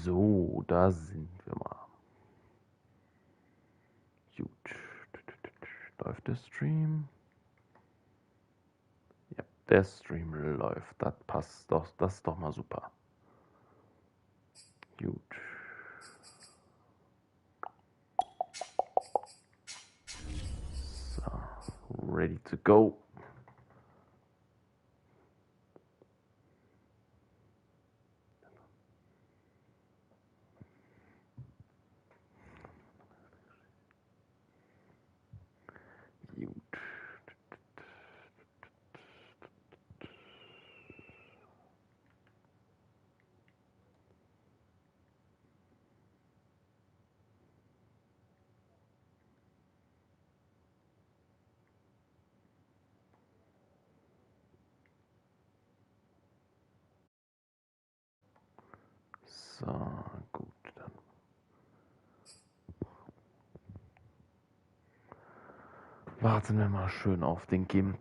So, da sind wir mal. Gut. Läuft der Stream? Ja, der Stream läuft. Das passt doch. Das ist doch mal super. Gut. So, ready to go. Gut. So, gut, dann warten wir mal schön auf den Kim.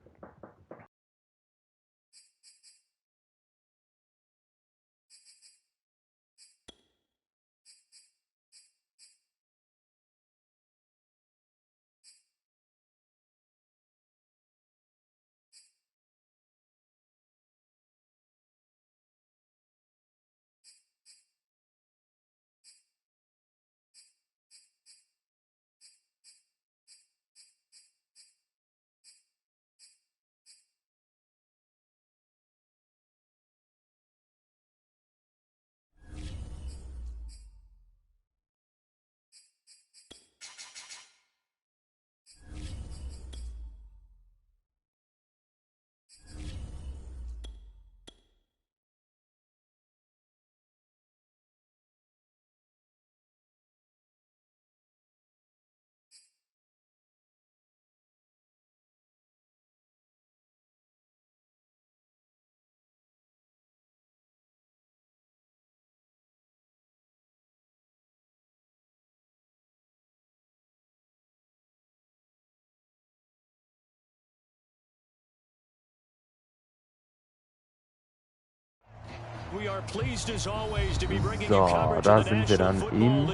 So, da sind wir dann in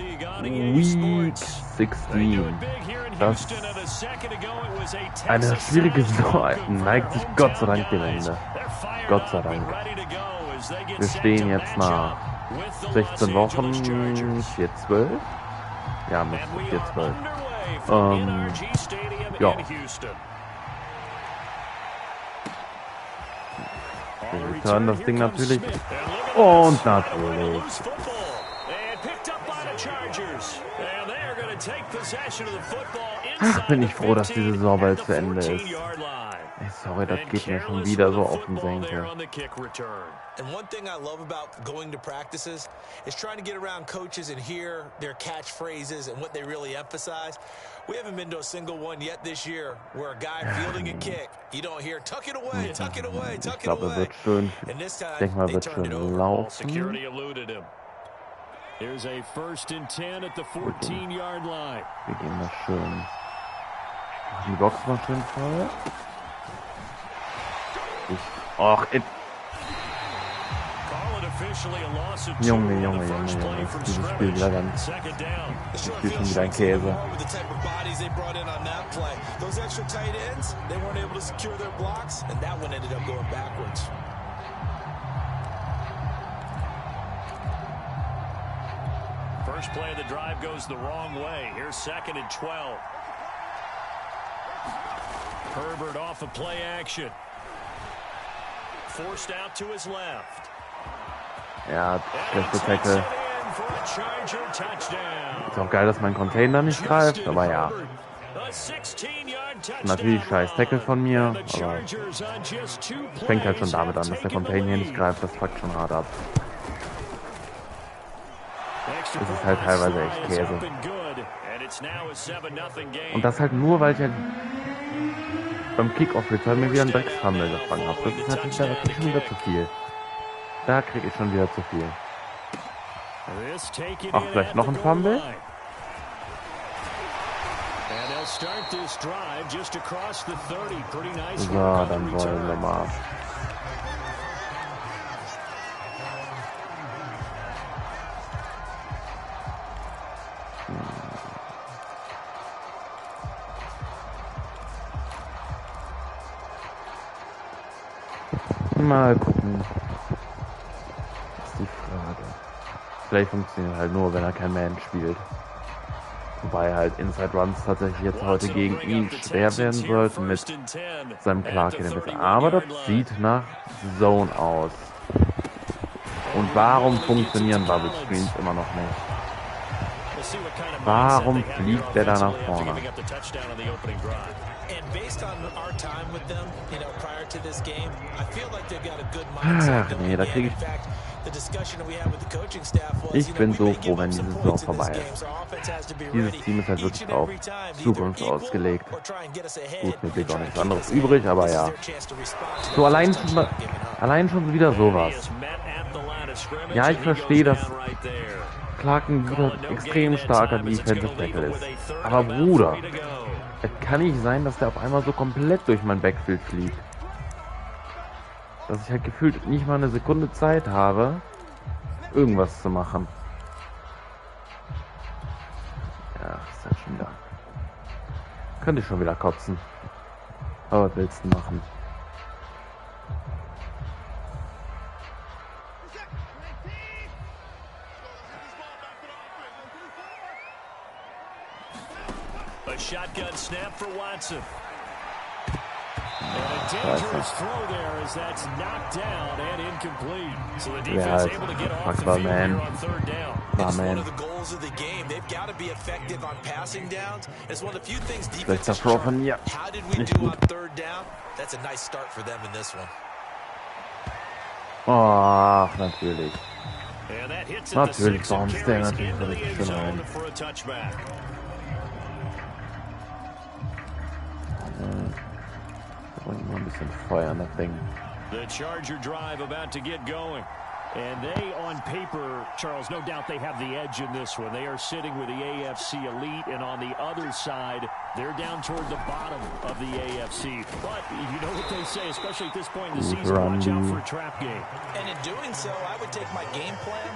Week 16. Das eine schwierige Saison neigt sich Gott sei Dank dem Ende. Gott sei Dank. Wir stehen jetzt nach 16 Wochen, 4-12. Ja, mit 4-12. Ja. Wir hören das Ding natürlich. Und natürlich. Ach, bin ich froh, dass diese Saison bald zu Ende ist. Sorry, das geht mir schon wieder so auf den Senkel. And one thing I love about going to practices is trying to get around coaches and hear their catchphrases and what they really emphasize. We haven't been to a single one yet this year where a guy fielding a kick, you don't hear tuck it away, tuck it away, tuck it away. Wird schön. Ich denke mal, wird schön laufen. Here's a 1st and 10 at the 14-yard line. Wir gehen mal schön. Die Box mal schön voll. Och, Junge, dieses Spiel wieder ganz. Das Spiel schon wieder ein Käse. First play of the drive goes the wrong way. Here's 2nd and 12. Herbert off of play action. Forced out to his left. Ja, beste Tackle. Ist auch geil, dass mein Container nicht greift, aber ja. Natürlich scheiß Tackle von mir, aber fängt halt schon damit an, dass der Container hier nicht greift, das fuckt schon hart ab. Das ist halt teilweise echt Käse. Und das halt nur, weil ich halt beim Kickoff-Return mir wieder einen Drecksfumble gefangen habe. Das ist natürlich da wirklich schon wieder zu viel. Da kriege ich schon wieder zu viel. Ach, vielleicht noch ein Fumble? So, dann wollen wir mal. Mal gucken. Das ist die Frage. Vielleicht funktioniert halt nur, wenn er kein Man spielt. Wobei halt Inside Runs tatsächlich jetzt heute gegen ihn schwer werden sollten mit seinem Clark in der Mitte. Aber das sieht nach Zone aus. Und warum funktionieren Bubble Screens immer noch nicht? Warum fliegt der da nach vorne? Ach nee, da kriege ich bin so froh, wenn diese Saison vorbei ist. Dieses Team ist halt wirklich auf Zukunft ausgelegt. Gut, mir blieb auch nichts anderes übrig, aber ja. So allein schon wieder sowas. Ja, ich verstehe, dass Clark ein guter, extrem starker Defensive Tackle ist. Aber Bruder, es kann nicht sein, dass der auf einmal so komplett durch mein Backfield fliegt. Dass ich halt gefühlt nicht mal eine Sekunde Zeit habe, irgendwas zu machen. Ja, ist halt schon wieder. Könnte ich schon wieder kotzen. Aber was willst du machen? A shotgun snap for Watson. And a dangerous throw there as that's knocked down and incomplete. So the defense able to get off the field here on third down. It's one of the goals of the game. They've got to be effective on passing downs. It's one of the few things defenses try. How did we do on third down? That's a nice start for them in this one. Ach, natürlich. And that hits at the 6 and carries into the end zone for a touchback. Mal ein bisschen Feuer an das Ding. The Charger drive about to get going. And they, on paper, Charles, no doubt they have the edge in this one. They are sitting with the AFC elite, and on the other side, they're down toward the bottom of the AFC. But you know what they say, especially at this point in the season, watch out for a trap game. And in doing so, I would take my game plan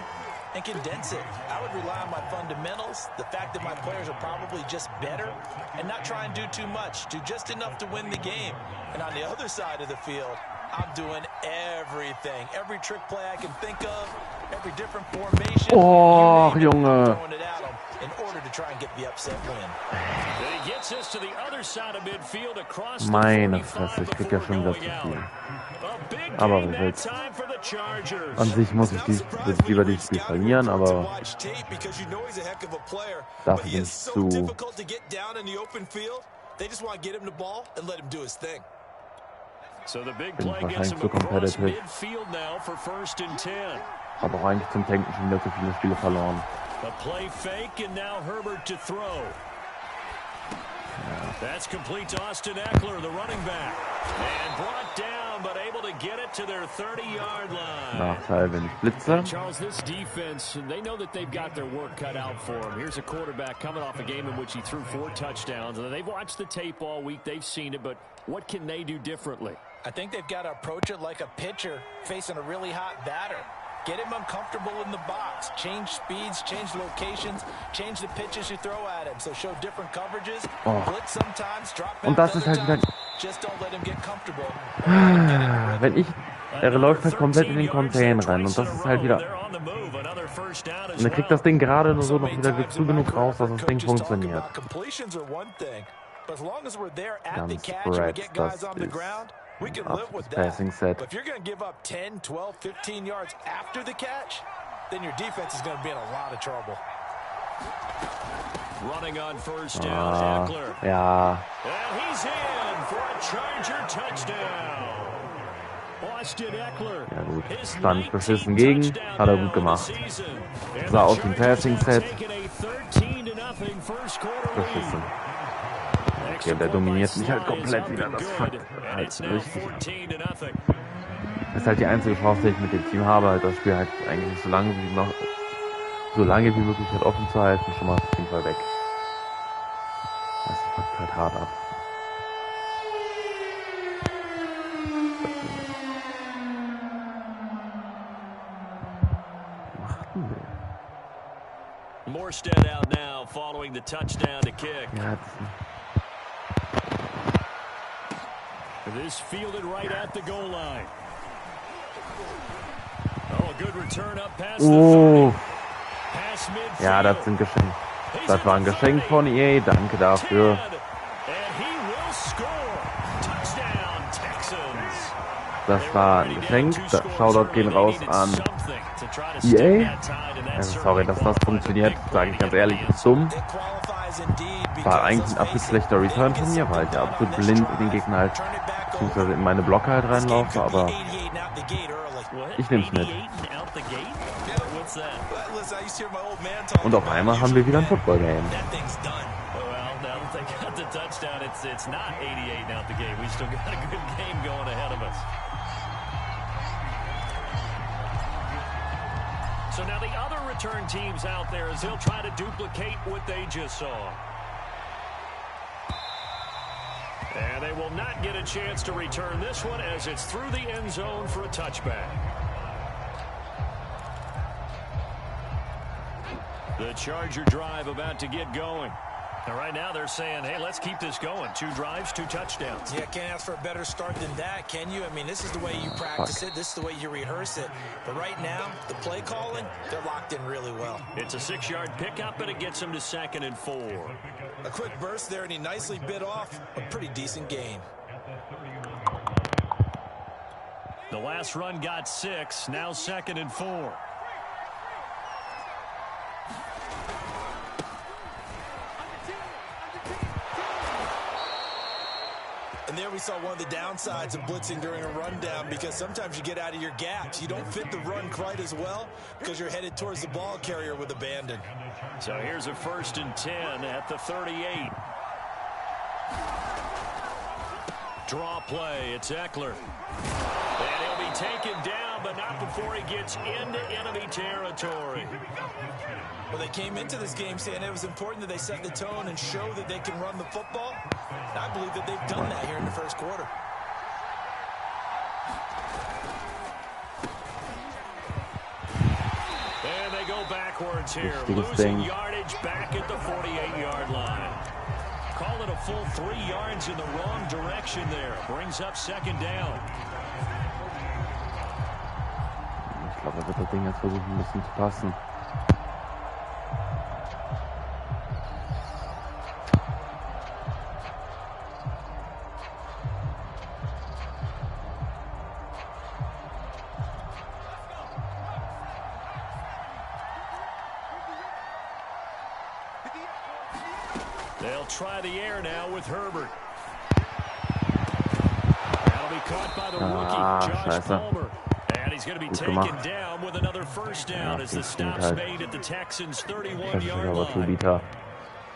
and condense it. I would rely on my fundamentals, the fact that my players are probably just better, and not try and do too much, do just enough to win the game. And on the other side of the field, I'm doing everything. Every trick play I can think of, every different formation. Oh, Junge. Throwing it at them in order to try and get the upset win. He gets us to the other side of midfield across Meine Fresse, ich krieg ja schon wieder zu viel. Aber wie willst du? An sich muss ich lieber dieses Spiel verlieren, aber dafür bin ich zu... Bin ich wahrscheinlich zu competitive. Habe auch eigentlich zum Tanken schon wieder zu viele Spiele verloren. That's complete to Austin Eckler, the running back. And brought down, but able to get it to their 30-yard line. Nachteil, wenn ich blitze. Charles, this defense, they know that they've got their work cut out for them. Here's a quarterback coming off a game in which he threw 4 touchdowns. And they've watched the tape all week. They've seen it, but what can they do differently? I think they've got to approach it like a pitcher facing a really hot batter. Get him uncomfortable in the box. Change speeds, change locations, change the pitches you throw at him. So show different coverages. Blitz sometimes, drop back. Und das ist halt wieder... Just don't let him get comfortable. Wenn ich... Er läuft halt komplett in den Container rein und das ist halt wieder... Und er kriegt das Ding gerade nur so noch wieder zu genug raus, dass das Ding funktioniert. Ganz Spreads, das ist... We can live with that. Passing set. But if you're going to give up 10, 12, 15 yards after the catch, then your defense is going to be in a lot of trouble. Running on first down, Eckler. Ja. And he's in for a Charger touchdown. Austin Eckler. Ja gut. Stand beschissen gegen. Hat er gut gemacht. Sah aus wie ein Passing Set. Beschissen. Okay, der dominiert mich halt komplett wieder. Das fuckt halt richtig. Das ist halt die einzige Chance, die ich mit dem Team habe, halt das Spiel halt eigentlich so lange wie möglich halt offen zu halten, schon mal auf jeden Fall weg. Das fuckt halt hart ab. Was macht denn der? Morstead out now following the touchdown to kick. Ja, This fielded right at the goal line. Ja, das sind Geschenke. Das war ein Geschenk von EA. Danke dafür. Das war ein Geschenk. Shoutout gehen raus an EA. Sorry, dass das funktioniert, sage ich ganz ehrlich, ist dumm. War eigentlich ein absolut schlechter Return von mir, weil ich absolut blind in den Gegner halt, beziehungsweise in meine Blocker halt reinlaufe, aber ich nehme es mit. Und auf einmal haben wir wieder ein Football-Game. So now the other return teams out there as they'll try to duplicate what they just saw. And they will not get a chance to return this one as it's through the end zone for a touchback. The Charger drive about to get going. And right now they're saying, hey, let's keep this going. 2 drives, 2 touchdowns. Yeah, can't ask for a better start than that, can you? I mean, this is the way you practice it. This is the way you rehearse it. But right now, the play calling, they're locked in really well. It's a 6-yard pickup, and it gets them to 2nd and 4. A quick burst there, and he nicely bit off a pretty decent gain. The last run got 6, now 2nd and 4. And there we saw one of the downsides of blitzing during a rundown, because sometimes you get out of your gaps. You don't fit the run quite as well because you're headed towards the ball carrier with abandon. So here's a 1st and 10 at the 38. Draw play. It's Eckler. And he'll be taken down, but not before he gets into enemy territory. Well, they came into this game saying it was important that they set the tone and show that they can run the football. And I believe that they've done that here in the first quarter. And they go backwards here, losing yardage back at the 48-yard line. Call it a full 3 yards in the wrong direction there. Brings up 2nd down. Ich glaube, er wird das Ding jetzt versuchen, ein bisschen zu passen. They'll try the air now with Herbert. That'll be caught by the rookie, Josh Palmer. And he's going to be taken down with another 1st down as the stop's made at the Texans' 31-yard line.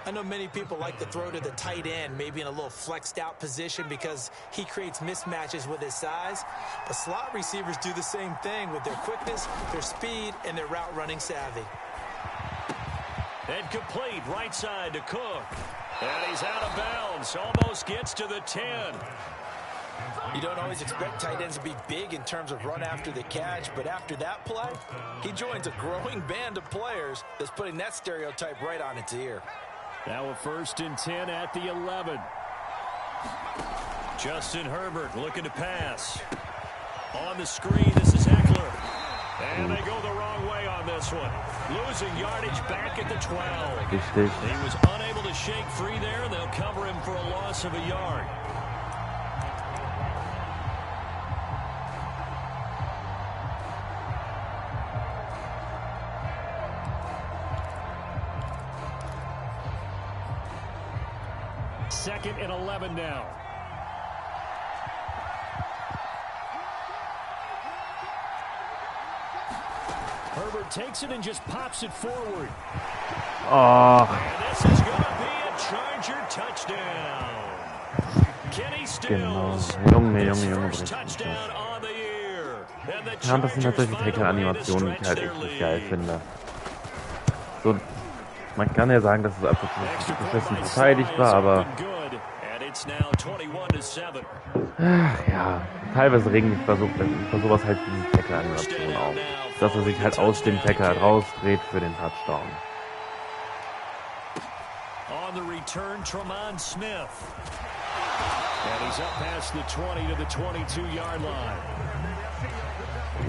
I know many people like to throw to the tight end, maybe in a little flexed out position because he creates mismatches with his size. But slot receivers do the same thing with their quickness, their speed, and their route running savvy. And complete right side to Cook. And he's out of bounds. Almost gets to the 10. You don't always expect tight ends to be big in terms of run after the catch, but after that play, he joins a growing band of players that's putting that stereotype right on its ear. Now a 1st and 10 at the 11. Justin Herbert looking to pass. On the screen, this is Eckler. And they go the wrong way on this one. Losing yardage back at the 12. He was unable to shake free there, and they'll cover him for a loss of a yard. Second and 11 now. Herbert takes it and just pops it forward. And this is going to be a Charger touchdown. Kenny Stills. Junge. Touchdown on the year. Ja, das sind tatsächlich Tackle-Animationen, die ich halt echt geil finde. So, man kann ja sagen, dass es einfach beschissen verteidigt war, aber ja, teilweise regen mich bei sowas halt diese Tackle-Animationen auf. Dass er sich halt aus dem Tackle halt rausdreht für den Touchdown. On the return, Tremont Smith. And he's up past the 20 to the 22-yard line.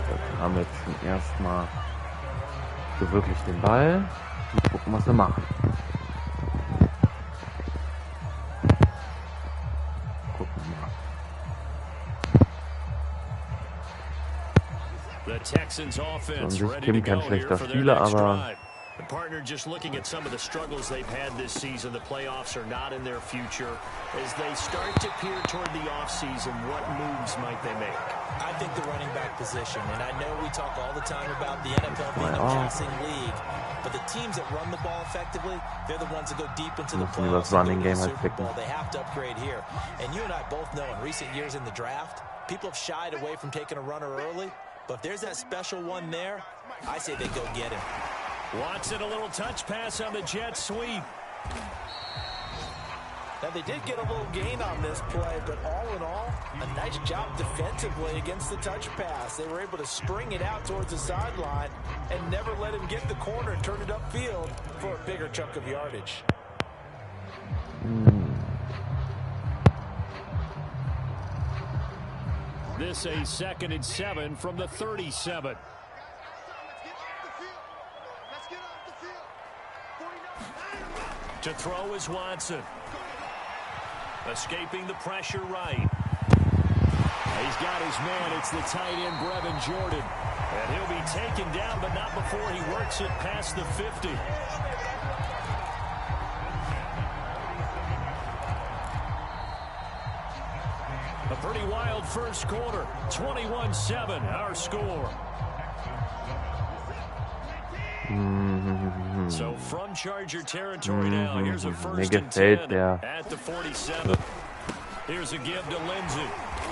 Dann haben wir jetzt zum ersten Mal so wirklich den Ball. Mal gucken, was wir machen. Gucken wir mal. The Texans offense An sich ready Kim to kein go schlechter here for their Spieler, next aber drive. The partner just looking at some of the struggles they've had this season. The playoffs are not in their future. As they start to peer toward the offseason, what moves might they make? I think the running back position, and I know we talk all the time about the NFL being a passing league, but the teams that run the ball effectively, they're the ones that go deep into the playoffs and go to the Super Bowl. They have to upgrade here. And you and I both know in recent years in the draft, people have shied away from taking a runner early, but if there's that special one there, I say they go get him. Watson, a little touch pass on the jet sweep. Now, they did get a little gain on this play, but all in all, a nice job defensively against the touch pass. They were able to string it out towards the sideline and never let him get the corner and turn it upfield for a bigger chunk of yardage. This a 2nd and 7 from the 37. To throw is Watson. Escaping the pressure right. He's got his man. It's the tight end, Brevin Jordan. And he'll be taken down, but not before he works it past the 50. A pretty wild first quarter. 21-7, our score. So from Charger territory now, here's a 1st and 10 at the 47. Here's a give to Lindsay.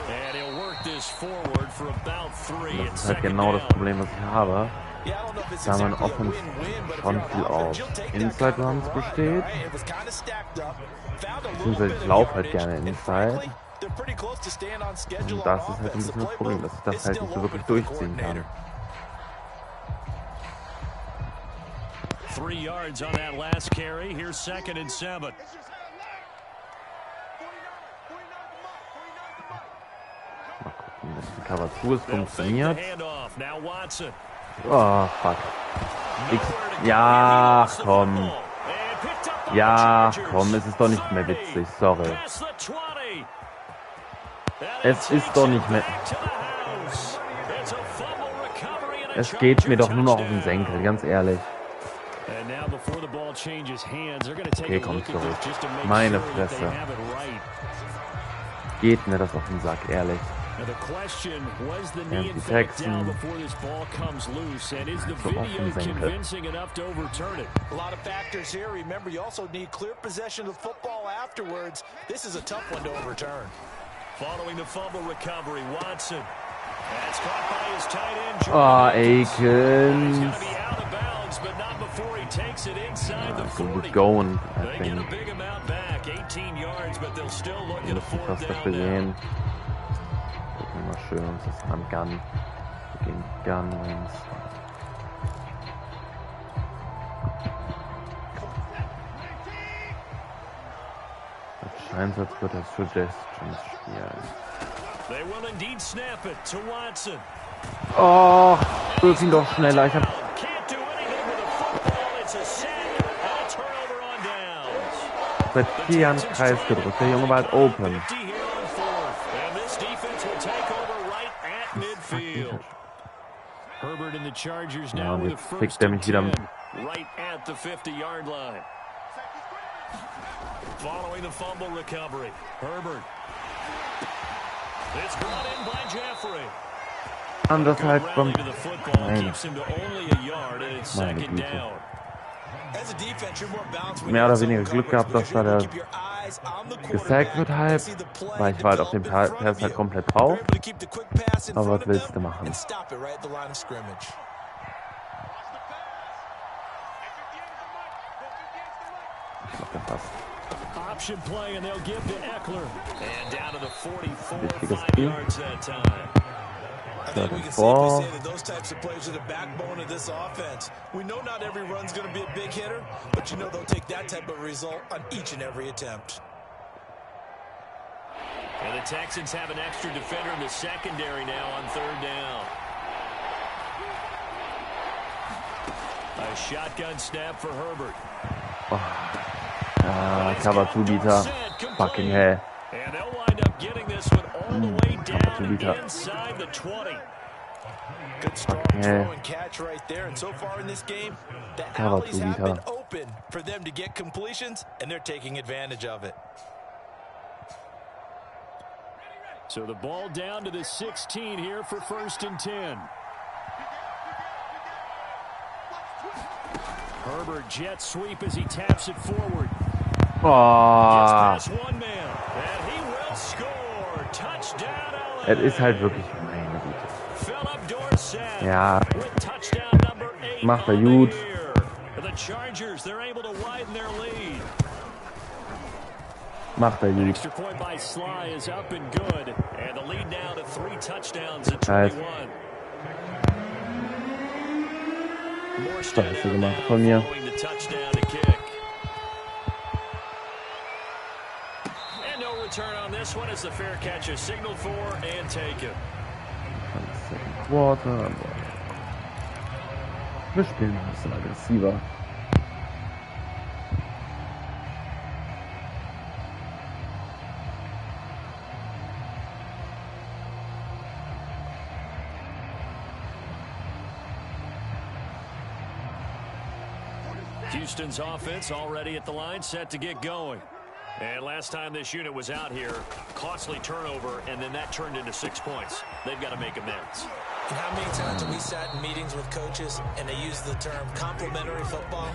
And he'll work this forward for about 3. Das ist halt genau das Problem, was ich habe. Da man Offense schon viel auf Inside Runs besteht. Beziehungsweise ich laufe halt gerne Inside. Und das ist halt ein bisschen das Problem, dass ich das halt nicht so wirklich durchziehen kann. 3 yards on that last carry. Here's 2nd and 7. Mal gucken, dass die Cover 2 funktioniert. Oh, fuck. Ja, komm. Ja, komm, es ist doch nicht mehr witzig, sorry. Es ist doch nicht mehr... Es geht mir doch nur noch auf den Senkel, ganz ehrlich. Okay, komm zurück. Meine Fresse. Geht mir das auf den Sack, ehrlich. Und die Texans so auf den Senkel. A lot of factors here. Remember, you also need clear possession of the football afterwards. This is a tough one to overturn. Following the fumble recovery, Watson. That's caught by his tight end. Oh, Aikens. But not before he takes it inside the 40. Going, They get a big amount back, 18 yards, but they'll still look at a 4th down now. Gucken wir mal schön uns das an. Gun. Wir gehen Gun. Es scheint, als würde das Suggestions spielen. They will indeed snap it to Watson. Oh, wirf ihn doch schneller. Ich hab seit 4 Jahren Kreis gedrückt. Der Junge war halt open. Ja, und jetzt kriegt er mich wieder. Following the fumble recovery, Herbert. It's brought in by Jeffrey. Anderthalb beim... Nein. Meine Güte. Mehr oder weniger Glück gehabt, dass da der gesackt wird halb, weil ich war halt auf dem Pass halt komplett drauf. Aber was willst du machen? Ich mach den Pass. Option play and they'll give to Eckler. And down to the 44, Wichtiges 5 Spiel. yards that time. I think we can safely say that those types of plays are the backbone of this offense. We know not every run's going to be a big hitter, but you know they'll take that type of result on each and every attempt. And the Texans have an extra defender in the secondary now on 3rd down. A shotgun snap for Herbert. Oh. Cover 2 Liter. Fucking hell. And they'll wind up getting this one all the way down inside the 20. Good strong throw and catch right there. And so far in this game, the alleys have been open for them to get completions, and they're taking advantage of it. So the ball down to the 16 here for 1st and 10. Herbert jet sweep as he taps it forward. Oh. One man, and he will score. Touchdown, LA. Es ist halt wirklich meine Güte. Ja. Macht er gut. The Chargers, they're able to widen their lead. Macht er gut. Extra point by Sly is up and good. And the lead now to 3 touchdowns at 21. Scheiße gemacht von mir. And no return on this one as the fair catch is signaled for and taken. Quarter. Wir spielen ein bisschen aggressiver. Houston's offense already at the line, set to get going. And last time this unit was out here, costly turnover, and then that turned into 6 points. They've got to make amends. And how many times have we sat in meetings with coaches and they use the term complementary football?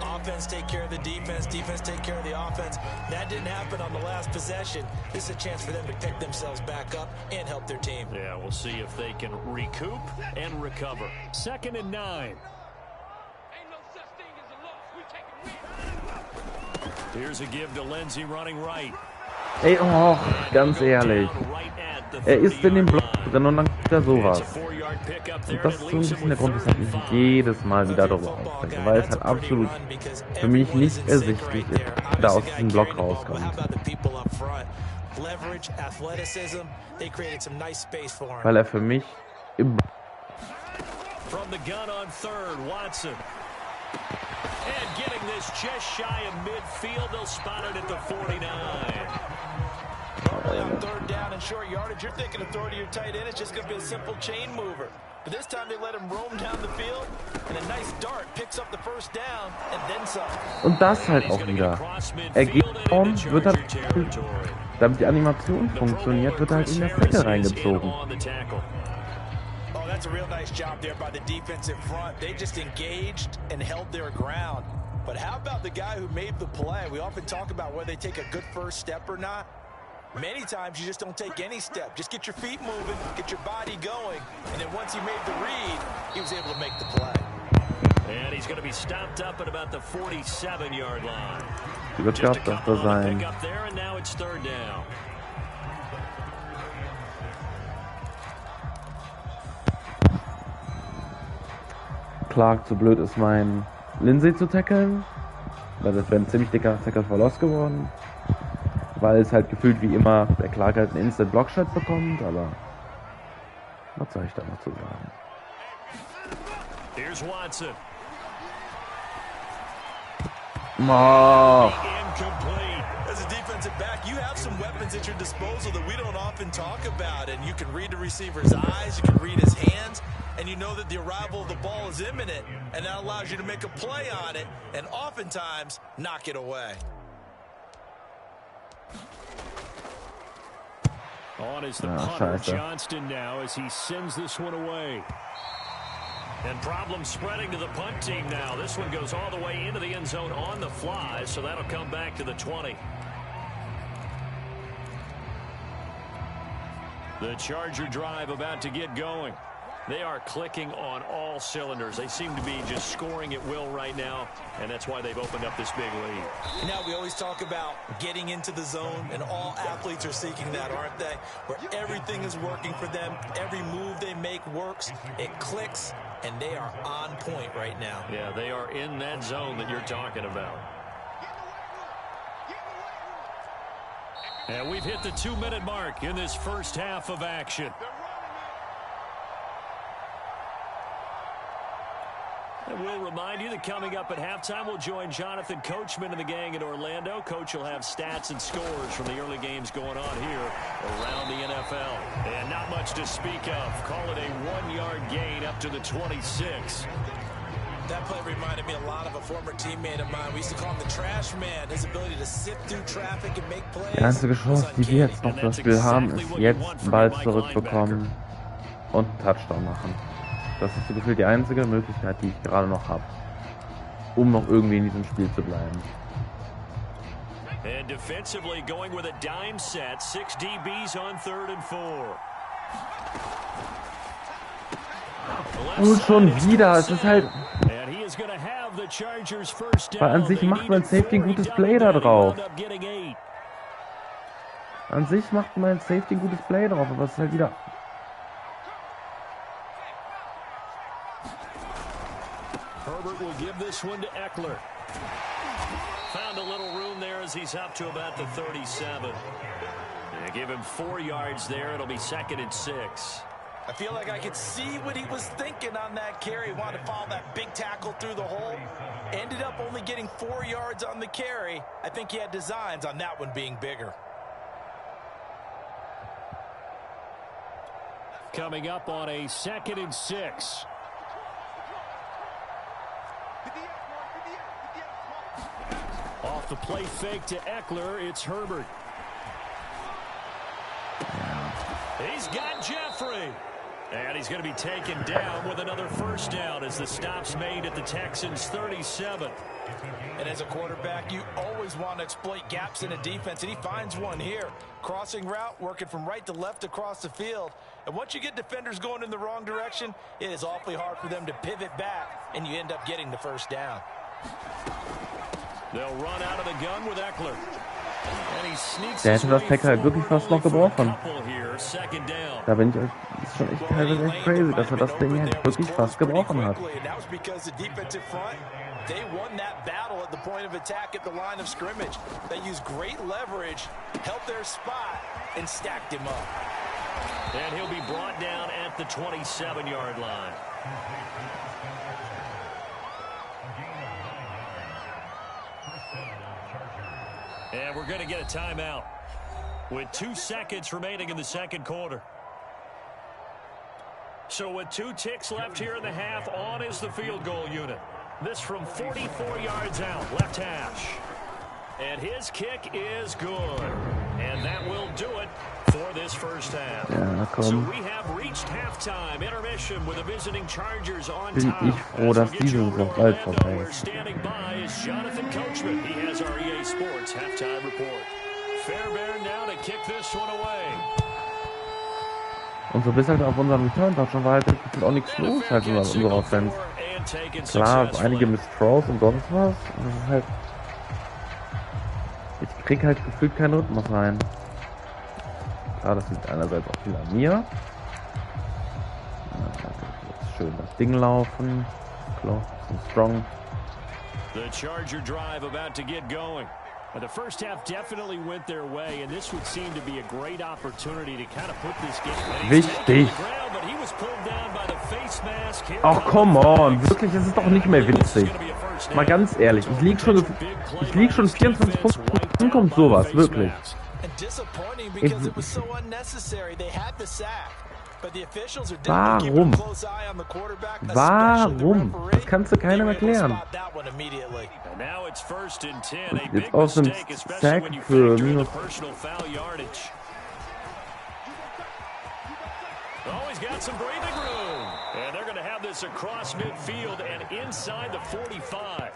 Offense take care of the defense, defense take care of the offense. That didn't happen on the last possession. This is a chance for them to pick themselves back up and help their team. Yeah, we'll see if they can recoup and recover. 2nd and 9. Here's a give to Lindsay running right. Ey, oh, ganz ehrlich. Er ist in dem Block drin und dann kriegt er sowas. Und das ist so ein bisschen der Grund, weshalb ich jedes Mal wieder darüber aufrege. Weil es halt absolut für mich nicht ersichtlich ist, da aus diesem Block rauskommt. Weil er für mich im From the gun on 3rd, Watson. And getting this just shy of midfield, they'll spot it at the 49. Normally on 3rd down and short yardage, you're thinking of throwing to your tight end. It's just going to be a simple chain mover. But this time they let him roam down the field, and a nice dart picks up the 1st down and then some. Und das halt auch wieder. Er geht um, wird halt, damit die Animation funktioniert, wird halt in der Flecke reingezogen. That's a real nice job there by the defensive front. They just engaged and held their ground. But how about the guy who made the play? We often talk about whether they take a good first step or not. Many times you just don't take any step. Just get your feet moving, get your body going, and then once he made the read, he was able to make the play. And he's going to be stopped up at about the 47-yard line. Just a couple on the pick up there, and now it's 3rd down. Clark zu blöd ist, mein Lindsay zu tackeln. Weil das wäre ein ziemlich dicker Tackle for Loss geworden. Weil es halt gefühlt wie immer der Clark halt einen Instant Blockshot bekommt, aber was soll ich da noch zu sagen? Here's Watson. Oh. Incomplete. As a defensive back, you have some weapons at your disposal that we don't often talk about, and you can read the receiver's eyes, you can read his hands, and you know that the arrival of the ball is imminent, and that allows you to make a play on it, and oftentimes knock it away. On is the punter, Johnston, now as he sends this one away. And problems spreading to the punt team now. This one goes all the way into the end zone on the fly, so that'll come back to the 20. The Charger drive about to get going. They are clicking on all cylinders. They seem to be just scoring at will right now, and that's why they've opened up this big lead. Now, we always talk about getting into the zone, and all athletes are seeking that, aren't they? Where everything is working for them, every move they make works, it clicks, and they are on point right now. Yeah, they are in that zone that you're talking about. And we've hit the 2-minute mark in this first half of action. We'll remind you that coming up at halftime, we'll join Jonathan Coachman and the gang in Orlando. Coach will have stats and scores from the early games going on here around the NFL. And not much to speak of. Call it a 1-yard gain up to the 26. That play reminded me a lot of a former teammate of mine. We used to call him the trash man. His ability to sift through traffic and make plays. Die einzige Chance, die wir jetzt noch für das Spiel haben, ist jetzt einen Ball zurückbekommen und einen Touchdown machen. Das ist so gefühlt die einzige Möglichkeit, die ich gerade noch habe, um noch irgendwie in diesem Spiel zu bleiben. And defensively going with a dime set. 6 DBs on 3rd and 4. Und schon wieder, es ist halt... Weil an sich macht mein Safety ein gutes Play da drauf. An sich macht mein Safety ein gutes Play drauf, aber es ist halt wieder... Herbert will give this one to Eckler. Found a little room there as he's up to about the 37. They give him 4 yards there. It'll be 2nd and 6. I feel like I could see what he was thinking on that carry. He wanted to follow that big tackle through the hole. Ended up only getting 4 yards on the carry. I think he had designs on that one being bigger. Coming up on a 2nd and 6. Off the play fake to Eckler, it's Herbert. He's got Jeffrey. And he's going to be taken down with another first down as the stop's made at the Texans' 37. And as a quarterback, you always want to exploit gaps in a defense, and he finds one here. Crossing route, working from right to left across the field. And once you get defenders going in the wrong direction, it is awfully hard for them to pivot back, and you end up getting the first down. They'll run out of the gun with Eckler. Der hätte das Tackle halt wirklich fast noch gebrochen. Da bin ich echt, ist schon echt teilweise echt crazy, dass er das Ding halt wirklich fast gebrochen hat. They won that battle at the point of attack at the line of scrimmage. They used great leverage, held their spot, and stacked him up. And he'll be brought down at the 27-yard line. And we're going to get a timeout with 2 seconds remaining in the second quarter. So with 2 ticks left here in the half, on is the field goal unit. This from 44 yards out, left hash. And his kick is good. And that will do it for this first half. Ja, komm. So we have reached halftime intermission with the visiting Chargers on Bin top. ich froh, dass diese Saison bald vorbei We're ist. standing by is Jonathan Coachman. He has our EA Sports halftime report. Fairbairn now to kick this one away. Und so bis halt auf unserem Return-Touch war halt auch nichts los halt in unserer Offense. Klar, einige Miss-Throws und sonst was. Das ist halt... Ich krieg halt gefühlt keinen Rhythmus rein. Klar, das liegt einerseits auch viel an mir. Jetzt schön das Ding laufen. Klar, strong. The Charger drive about to get going. The first half definitely went their way, and this would seem to be a great opportunity to kind of put this game. Wichtig. Ach, come on. Wirklich, es ist doch nicht mehr witzig. Mal ganz ehrlich, ich lieg schon 24 Punkte, dann kommt sowas, wirklich. Warum? Warum? Das kannst du keinem erklären. Jetzt aus dem Sack für minus... Oh, he's got some breathing room. And they're going to have this across midfield and inside the 45.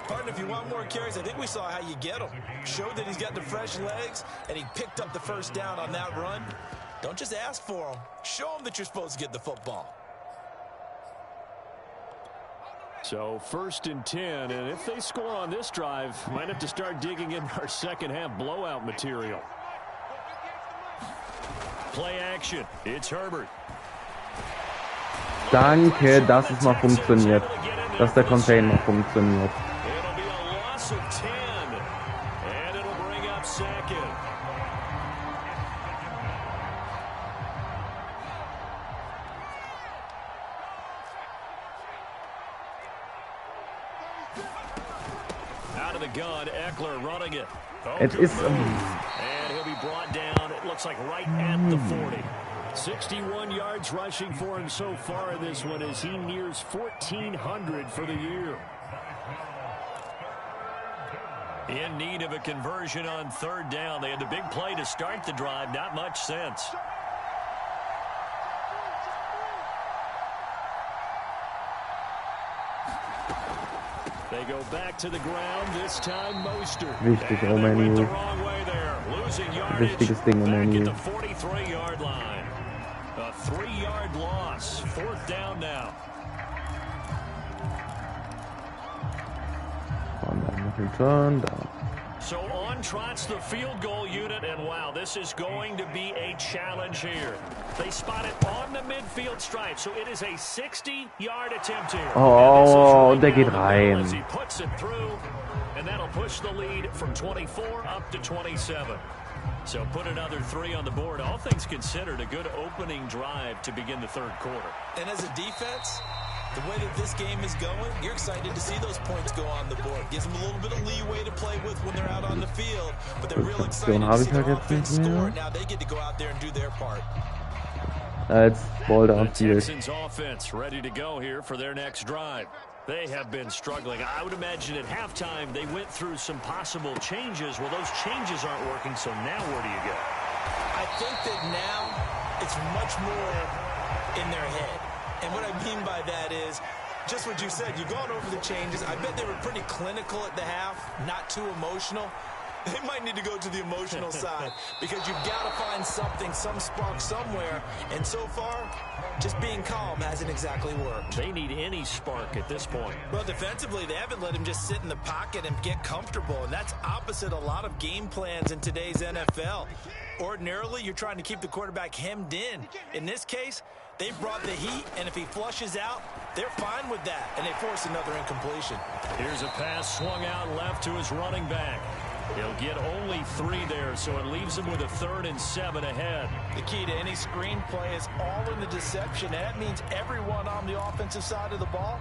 Partner, if you want more carries, I think we saw how you get them. Showed that he's got the fresh legs, and he picked up the first down on that run. Don't just ask for them. Show them that you're supposed to get the football. So 1st and 10, and if they score on this drive, might have to start digging in our second half blowout material. Play action. It's Herbert. Danke, dass es mal funktioniert. Dass der Contain noch funktioniert. It'll be a loss of 10, and it'll bring up 2nd. gun. Eckler running it. Es ist... And he'll be brought down, it looks like right at the 40. 61 yards rushing for him so far in this one as he nears 1,400 for the year. In need of a conversion on third down. They had the big play to start the drive. Not much sense. They go back to the ground. This time Mostert. Wichtig, oh mein Junge. Wichtiges Ding, oh mein Junge. 43-yard line. A 3-yard loss. Fourth down now. Und dann noch ein Turn down. So on trots the field goal unit, and wow, this is going to be a challenge here. They spot it on the midfield stripe, so it is a 60-yard attempt here. Oh, und der geht rein. As he puts it through, and that'll push the lead from 24 up to 27. So put another 3 on the board. All things considered, a good opening drive to begin the third quarter. And as a defense, the way that this game is going, you're excited to see those points go on the board. Gives them a little bit of leeway to play with when they're out on the field, but they're real excited to see their offense score. Now they get to go out there and do their part. It's ball down field. Texans offense ready to go here for their next drive. They have been struggling. I would imagine at halftime they went through some possible changes. Well, those changes aren't working, so now where do you go? I think that now it's much more in their head. And what I mean by that is just what you said. You've gone over the changes. I bet they were pretty clinical at the half, not too emotional. They might need to go to the emotional side because you've got to find something, some spark somewhere. And so far, just being calm hasn't exactly worked. They need any spark at this point. Well, defensively, they haven't let him just sit in the pocket and get comfortable. And that's opposite a lot of game plans in today's NFL. Ordinarily, you're trying to keep the quarterback hemmed in. In this case, they brought the heat, and if he flushes out, they're fine with that, and they force another incompletion. Here's a pass swung out left to his running back. He'll get only 3 there, so it leaves him with a 3rd and 7 ahead. The key to any screenplay is all in the deception, and that means everyone on the offensive side of the ball.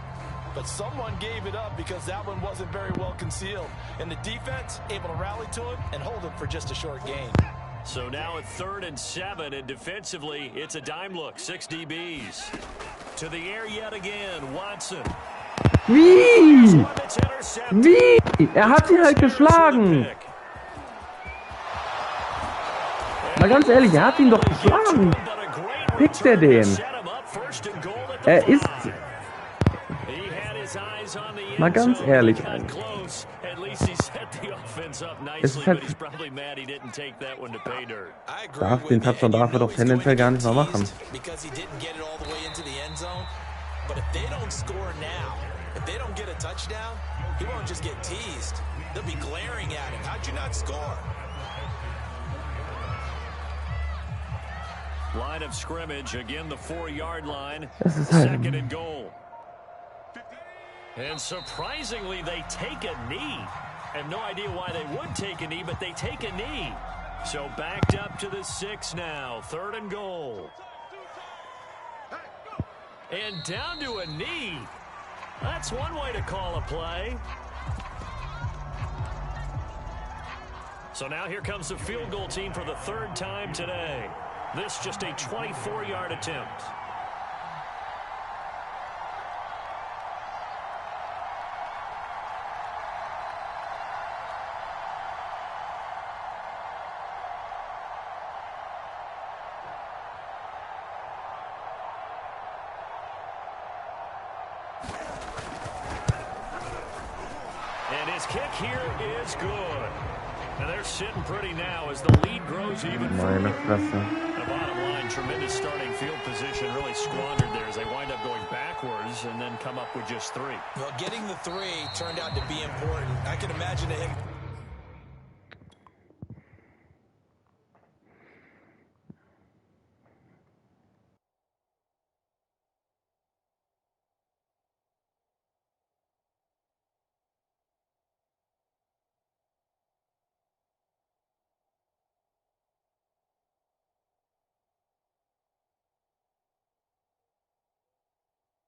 But someone gave it up because that one wasn't very well concealed. And the defense able to rally to him and hold him for just a short gain. So now at 3rd and 7, and defensively, it's a dime look. 6 DBs. To the air yet again, Watson. Wie? Wie? Hat sie halt geschlagen. Mal ganz ehrlich, hat ihn doch geschlagen. Pickt er den? Ist... Mal ganz ehrlich. Es ist halt... Den Touchdown darf er doch tendenziell gar nicht mal machen. If they don't get a touchdown, he won't just get teased. They'll be glaring at him. How'd you not score? Line of scrimmage, again the 4-yard line. 2nd and goal. And surprisingly, they take a knee. I have no idea why they would take a knee, but they take a knee. So backed up to the 6 now. 3rd and goal. And down to a knee. That's one way to call a play. So now here comes the field goal team for the 3rd time today. This just a 24-yard attempt. And his kick here is good. And they're sitting pretty now as the lead grows even further. The bottom line, tremendous starting field position, really squandered there as they wind up going backwards and then come up with just 3. Well, getting the 3 turned out to be important. I can imagine him.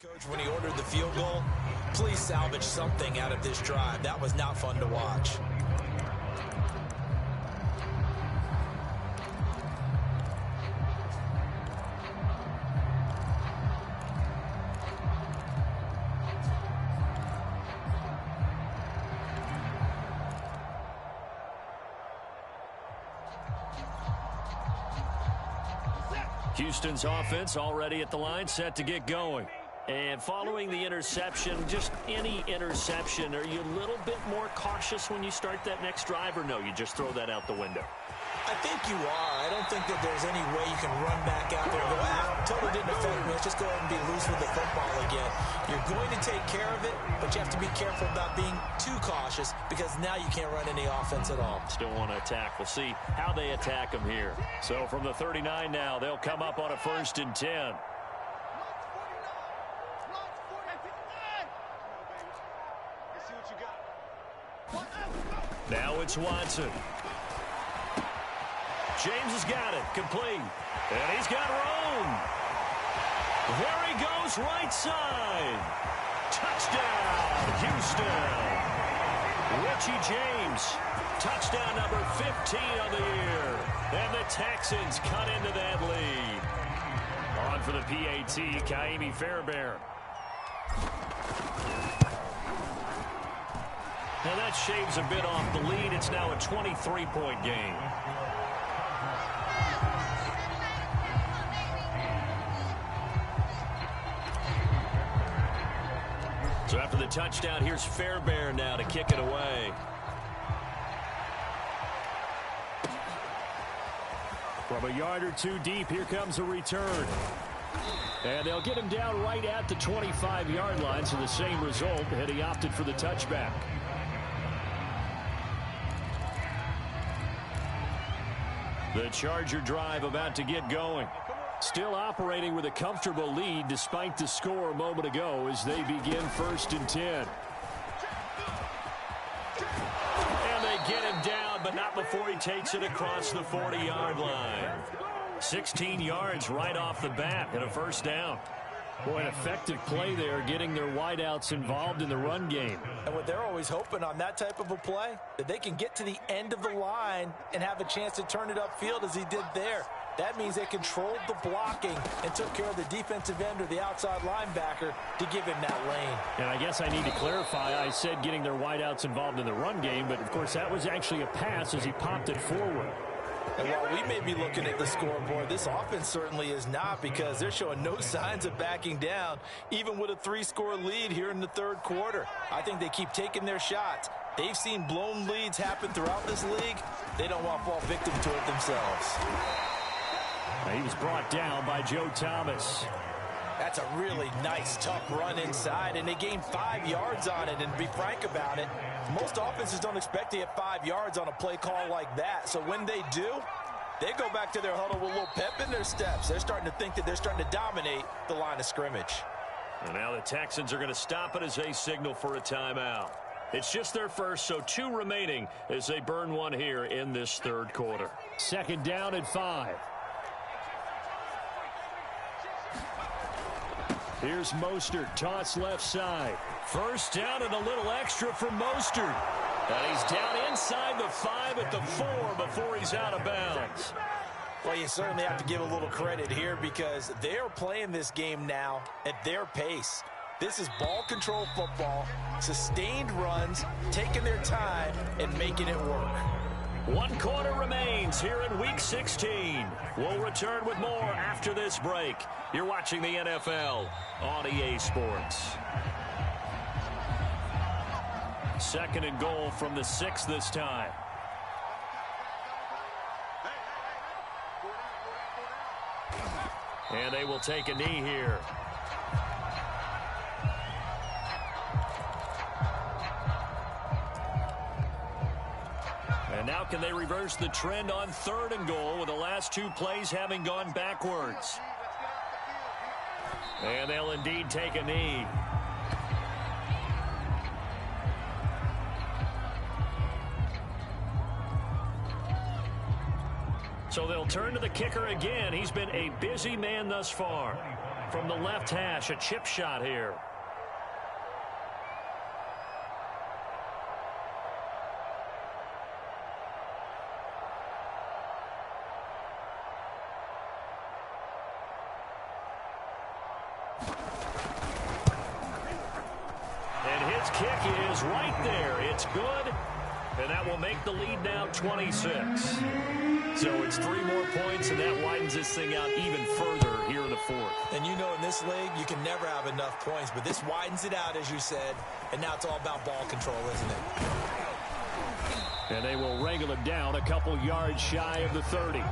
Coach, when he ordered the field goal, please salvage something out of this drive. That was not fun to watch. Houston's offense already at the line, set to get going. And following the interception, just any interception, are you a little bit more cautious when you start that next drive, or no, you just throw that out the window? I think you are. I don't think that there's any way you can run back out there and go, totally didn't affect me. Let's just go ahead and be loose with the football again. You're going to take care of it, but you have to be careful about being too cautious because now you can't run any offense at all. Still want to attack. We'll see how they attack them here. So from the 39 now, they'll come up on a 1st and 10. Now it's Watson. James has got it, complete. And he's got room. There he goes, right side. Touchdown, Houston. Richie James, touchdown number 15 on the year. And the Texans cut into that lead. On for the PAT, Kaimi Fairbairn. Now that shaves a bit off the lead. It's now a 23-point game. So after the touchdown, here's Fairbairn now to kick it away. From a yard or two deep, here comes a return. And they'll get him down right at the 25-yard line, so the same result, and he opted for the touchback. The Charger drive about to get going. Still operating with a comfortable lead despite the score a moment ago as they begin 1st and 10. And they get him down, but not before he takes it across the 40-yard line. 16 yards right off the bat and a 1st down. Boy, an effective play there, getting their wideouts involved in the run game. And what they're always hoping on that type of a play, that they can get to the end of the line and have a chance to turn it upfield as he did there. That means they controlled the blocking and took care of the defensive end or the outside linebacker to give him that lane. And I guess I need to clarify, I said getting their wideouts involved in the run game, but of course that was actually a pass as he popped it forward. And while we may be looking at the scoreboard, this offense certainly is not, because they're showing no signs of backing down, even with a 3-score lead here in the 3rd quarter. I think they keep taking their shots. They've seen blown leads happen throughout this league. They don't want to fall victim to it themselves. He was brought down by Joe Thomas. That's a really nice, tough run inside, and they gained 5 yards on it. And to be frank about it, most offenses don't expect to get 5 yards on a play call like that. So when they do, they go back to their huddle with a little pep in their steps. They're starting to think that they're starting to dominate the line of scrimmage. And now the Texans are going to stop it as they signal for a timeout. It's just their first, so 2 remaining as they burn one here in this 3rd quarter. 2nd down and 5. Here's Mostert, toss left side. 1st down and a little extra for Mostert. And he's down inside the 5 at the 4 before he's out of bounds. Well, you certainly have to give a little credit here because they're playing this game now at their pace. This is ball control football, sustained runs, taking their time, and making it work. 1 quarter remains here in Week 16. We'll return with more after this break. You're watching the NFL on EA Sports. 2nd and goal from the 6 this time. And they will take a knee here. And now can they reverse the trend on 3rd and goal with the last 2 plays having gone backwards? And they'll indeed take a knee. So they'll turn to the kicker again. He's been a busy man thus far. from the left hash, a chip shot here. And his kick is right there. It's good. And that will make the lead now 26. So it's 3 more points, and that widens this thing out even further here in the fourth. And you know in this league, you can never have enough points, but this widens it out, as you said, and now it's all about ball control, isn't it? And they will wrangle it down a couple yards shy of the 30.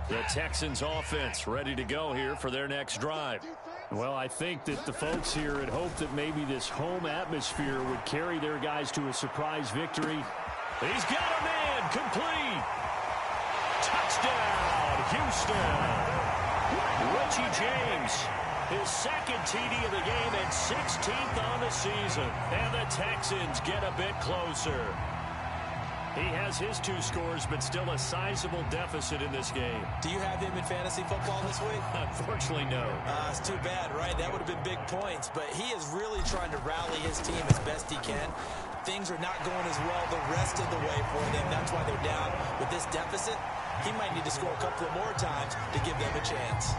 The Texans offense ready to go here for their next drive. Well, I think that the folks here had hoped that maybe this home atmosphere would carry their guys to a surprise victory. He's got a man, complete. Touchdown, Houston. Richie James, his second TD of the game and 16th on the season. And the Texans get a bit closer. He has his 2 scores, but still a sizable deficit in this game. Do you have him in fantasy football this week? Unfortunately, no. It's too bad, right? That would have been big points, but he is really trying to rally his team as best he can. Things are not going as well the rest of the way for them. That's why they're down with this deficit. He might need to score a couple of more times to give them a chance.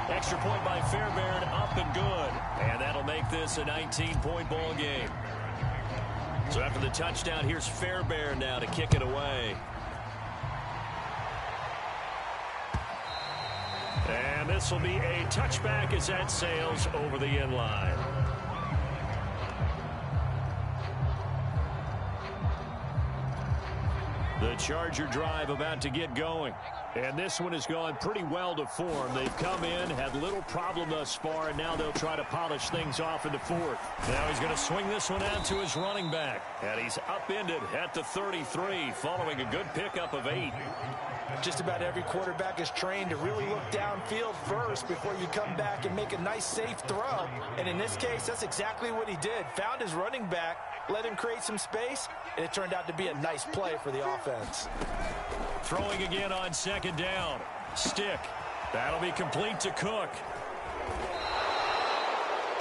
Extra point by Fairbairn, up and good. And that'll make this a 19-point ball game. So after the touchdown, here's Fairbairn now to kick it away. And this will be a touchback as that sails over the end line. The Charger drive about to get going. And this one has gone pretty well to form. They've come in, had little problem thus far, and now they'll try to polish things off in the fourth. Now he's going to swing this one out to his running back. And he's upended at the 33, following a good pickup of 8. Just about every quarterback is trained to really look downfield first before you come back and make a nice, safe throw. And in this case, that's exactly what he did. Found his running back, let him create some space, and it turned out to be a nice play for the offense. Throwing again on second down. Stick. That'll be complete to Cook.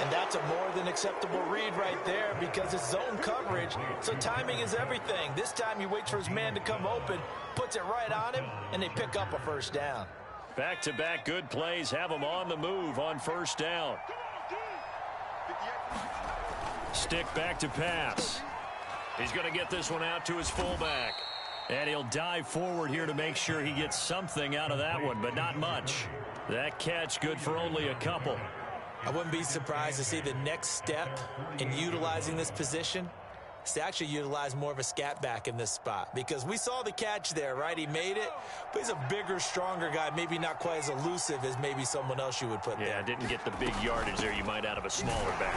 And that's a more than acceptable read right there because it's zone coverage, so timing is everything. This time he waits for his man to come open, puts it right on him, and they pick up a first down. Back-to-back good plays have him on the move on first down. Stick back to pass. He's going to get this one out to his fullback. And he'll dive forward here to make sure he gets something out of that one, but not much. That catch good for only a couple. I wouldn't be surprised to see the next step in utilizing this position is to actually utilize more of a scat back in this spot. Because we saw the catch there, right? He made it, but he's a bigger, stronger guy, maybe not quite as elusive as maybe someone else you would put there. Yeah, didn't get the big yardage there you might out of a smaller back.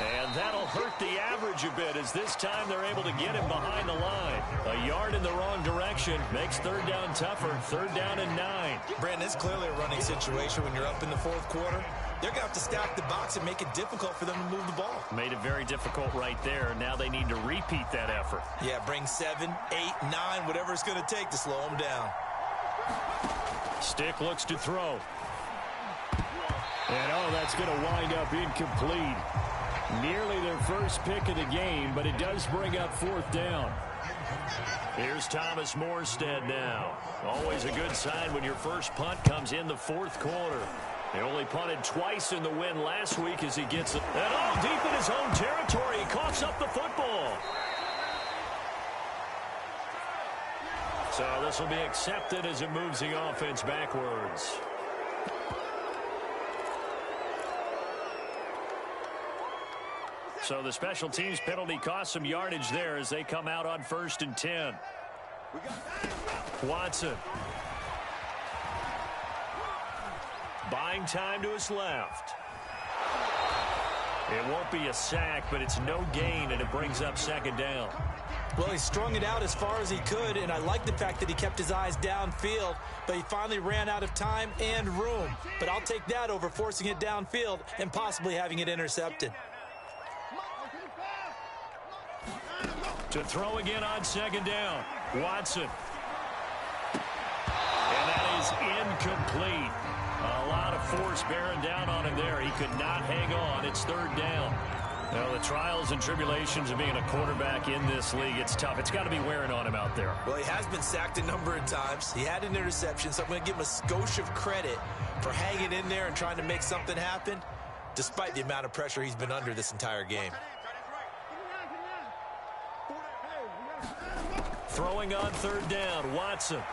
And that'll hurt the average a bit as this time they're able to get him behind the line. A yard in the wrong direction makes third down tougher. Third down and 9. Brandon, it's clearly a running situation when you're up in the fourth quarter. They're going to have to stack the box and make it difficult for them to move the ball. Made it very difficult right there. Now they need to repeat that effort. Yeah, bring 7, 8, 9, whatever it's going to take to slow them down. Stick looks to throw. And, oh, that's going to wind up incomplete. Nearly their first pick of the game, but it does bring up fourth down. Here's Thomas Morstead now. Always a good sign when your first punt comes in the fourth quarter. They only punted twice in the win last week as he gets it. And all deep in his own territory, he coughs up the football. So this will be accepted as it moves the offense backwards. So the special teams penalty cost some yardage there as they come out on 1st and 10. Watson. Buying time to his left. It won't be a sack, but it's no gain, and it brings up second down. Well, he strung it out as far as he could, and I like the fact that he kept his eyes downfield, but he finally ran out of time and room. But I'll take that over forcing it downfield and possibly having it intercepted. To throw again on second down. Watson. And that is incomplete. A lot of force bearing down on him there. He could not hang on. It's third down. Well, the trials and tribulations of being a quarterback in this league, it's tough. It's got to be wearing on him out there. Well, he has been sacked a number of times. He had an interception, so I'm going to give him a skosh of credit for hanging in there and trying to make something happen, despite the amount of pressure he's been under this entire game. Throwing on third down, Watson. And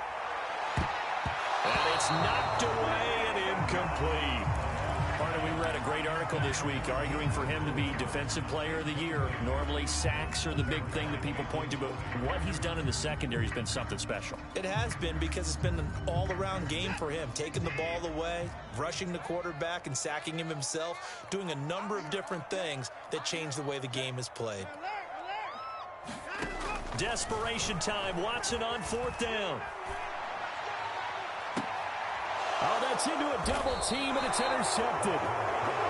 it's knocked away and incomplete. Partner, we read a great article this week arguing for him to be Defensive Player of the Year. Normally, sacks are the big thing that people point to, but what he's done in the secondary has been something special. It has been, because it's been an all-around game for him, taking the ball away, rushing the quarterback and sacking him himself, doing a number of different things that change the way the game is played. Desperation time. Watson on fourth down. Oh, that's into a double team, and it's intercepted.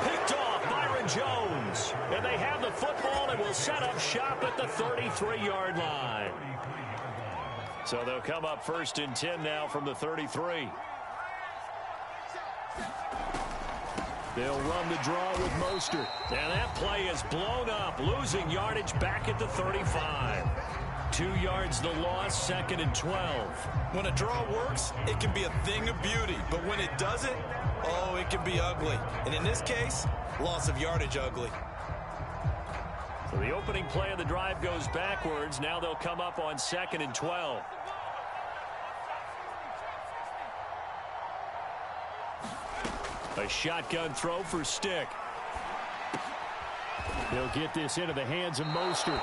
Picked off Byron Jones. And they have the football and will set up shop at the 33-yard line. So they'll come up first and 10 now from the 33. They'll run the draw with Mostert. And that play is blown up, losing yardage back at the 35. 2 yards the loss, second and 12. When a draw works, it can be a thing of beauty. But when it doesn't, oh, it can be ugly. And in this case, loss of yardage ugly. So the opening play of the drive goes backwards. Now they'll come up on second and 12. A shotgun throw for Stick. They'll get this into the hands of Mostert.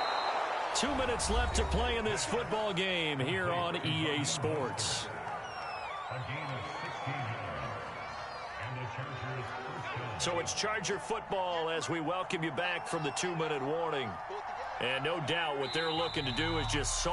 2 minutes left to play in this football game here on EA Sports. So it's Charger football as we welcome you back from the 2-minute warning. And no doubt what they're looking to do is just